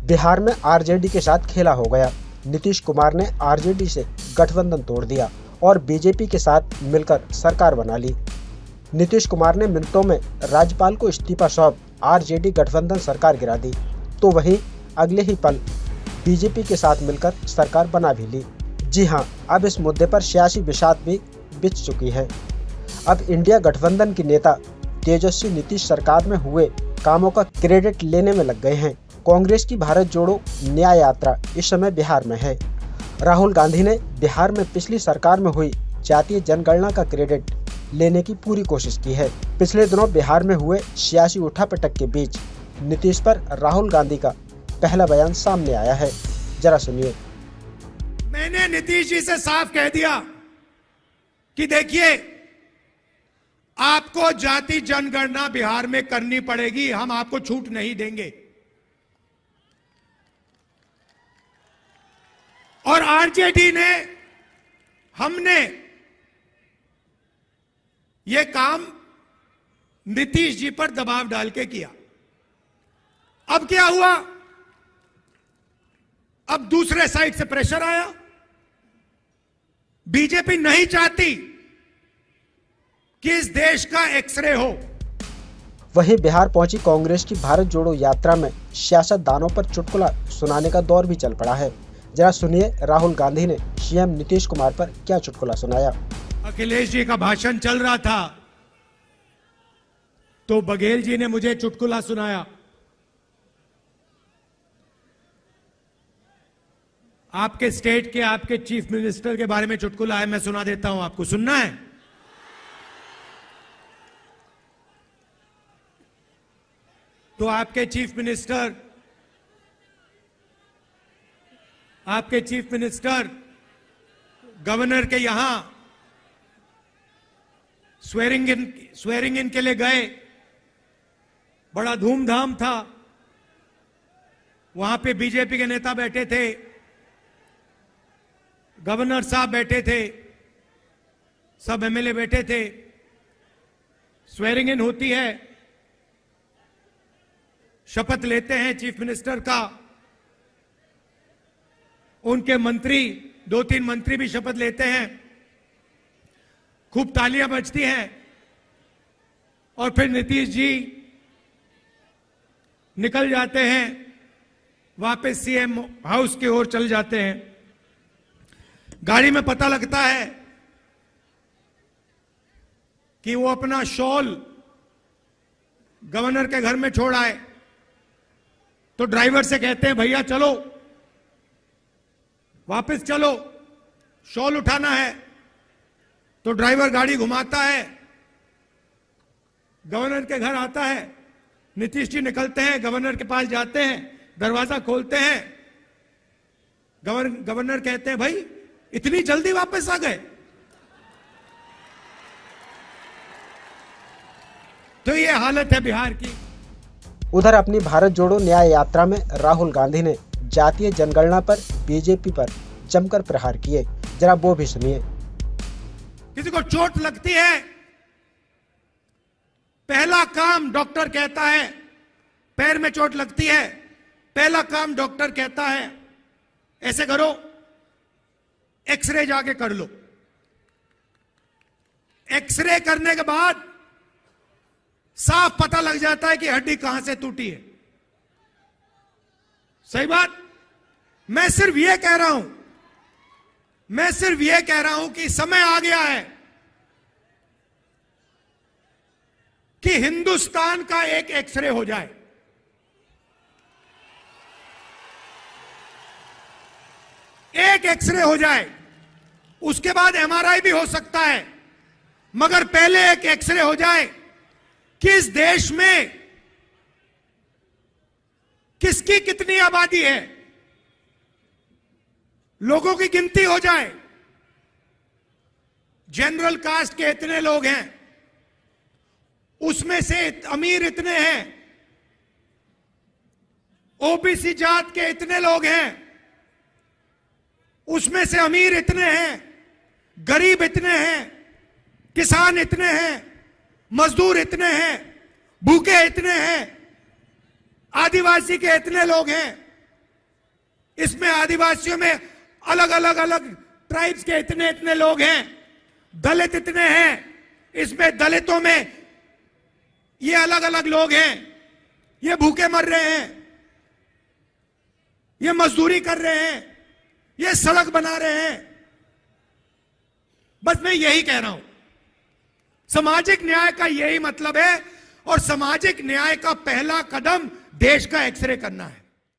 बिहार में आरजेडी के साथ खेला हो गया। नीतीश कुमार ने आरजेडी से गठबंधन तोड़ दिया और बीजेपी के साथ मिलकर सरकार बना ली। नीतीश कुमार ने मिनटों में राज्यपाल को इस्तीफा सौंप आरजेडी गठबंधन सरकार गिरा दी, तो वहीं अगले ही पल बीजेपी के साथ मिलकर सरकार बना भी ली। जी हां, अब इस मुद्दे पर सियासी विषाद भी बिछ चुकी है। अब इंडिया गठबंधन के नेता तेजस्वी नीतीश सरकार में हुए कामों का क्रेडिट लेने में लग गए हैं। कांग्रेस की भारत जोड़ो न्याय यात्रा इस समय बिहार में है। राहुल गांधी ने बिहार में पिछली सरकार में हुई जातीय जनगणना का क्रेडिट लेने की पूरी कोशिश की है। पिछले दिनों बिहार में हुए सियासी उठापटक के बीच नीतीश पर राहुल गांधी का पहला बयान सामने आया है। जरा सुनिए। मैंने नीतीश जी से साफ कह दिया कि देखिए, आपको जाति जनगणना बिहार में करनी पड़ेगी, हम आपको छूट नहीं देंगे। और आरजेडी ने, हमने यह काम नीतीश जी पर दबाव डाल के किया। अब क्या हुआ? अब दूसरे साइड से प्रेशर आया। बीजेपी नहीं चाहती कि इस देश का एक्सरे हो। वहीं बिहार पहुंची कांग्रेस की भारत जोड़ो यात्रा में सियासतदानों पर चुटकुला सुनाने का दौर भी चल पड़ा है। जरा सुनिए राहुल गांधी ने सीएम नीतीश कुमार पर क्या चुटकुला सुनाया। अखिलेश जी का भाषण चल रहा था तो बघेल जी ने मुझे चुटकुला सुनाया। आपके स्टेट के आपके चीफ मिनिस्टर के बारे में चुटकुला है, मैं सुना देता हूं आपको। सुनना है? तो आपके चीफ मिनिस्टर गवर्नर के यहां स्वेरिंग इन के लिए गए। बड़ा धूमधाम था। वहां पे बीजेपी के नेता बैठे थे, गवर्नर साहब बैठे थे, सब एमएलए बैठे थे। स्वेरिंग इन होती है, शपथ लेते हैं चीफ मिनिस्टर का। उनके मंत्री, 2-3 मंत्री भी शपथ लेते हैं। खूब तालियां बजती हैं और फिर नीतीश जी निकल जाते हैं, वापस सीएम हाउस की ओर चल जाते हैं। गाड़ी में पता लगता है कि वो अपना शॉल गवर्नर के घर में छोड़ आए। तो ड्राइवर से कहते हैं, भैया चलो, वापस चलो, शॉल उठाना है। तो ड्राइवर गाड़ी घुमाता है, गवर्नर के घर आता है। नीतीश जी निकलते हैं, गवर्नर के पास जाते हैं, दरवाजा खोलते हैं। गवर्नर कहते हैं, भाई इतनी जल्दी वापस आ गए? तो ये हालत है बिहार की। उधर अपनी भारत जोड़ो न्याय यात्रा में राहुल गांधी ने जातीय जनगणना पर बीजेपी पर जमकर प्रहार किए। जरा वो भी सुनिए। किसी को चोट लगती है, पहला काम डॉक्टर कहता है, पैर में चोट लगती है, पहला काम डॉक्टर कहता है, ऐसे करो, एक्सरे जाके कर लो। एक्सरे करने के बाद साफ पता लग जाता है कि हड्डी कहां से टूटी है। सही बात? मैं सिर्फ यह कह रहा हूं कि समय आ गया है कि हिंदुस्तान का एक एक्सरे हो जाए। एक एक्सरे हो जाए, उसके बाद एमआरआई भी हो सकता है, मगर पहले एक एक्सरे हो जाए कि इस देश में किसकी कितनी आबादी है, लोगों की गिनती हो जाए। जनरल कास्ट के इतने लोग हैं, उसमें से अमीर इतने हैं, ओबीसी जात के इतने लोग हैं, उसमें से अमीर इतने हैं, गरीब इतने हैं, किसान इतने हैं, मजदूर इतने हैं, भूखे इतने हैं, आदिवासी के इतने लोग हैं, इसमें आदिवासियों में अलग अलग अलग ट्राइब्स के इतने इतने लोग हैं, दलित इतने हैं, इसमें दलितों में ये अलग अलग लोग हैं, ये भूखे मर रहे हैं, ये मजदूरी कर रहे हैं, ये सड़क बना रहे हैं। बस मैं यही कह रहा हूं, सामाजिक न्याय का यही मतलब है, और सामाजिक न्याय का पहला कदम देश का एक्सरे करना है।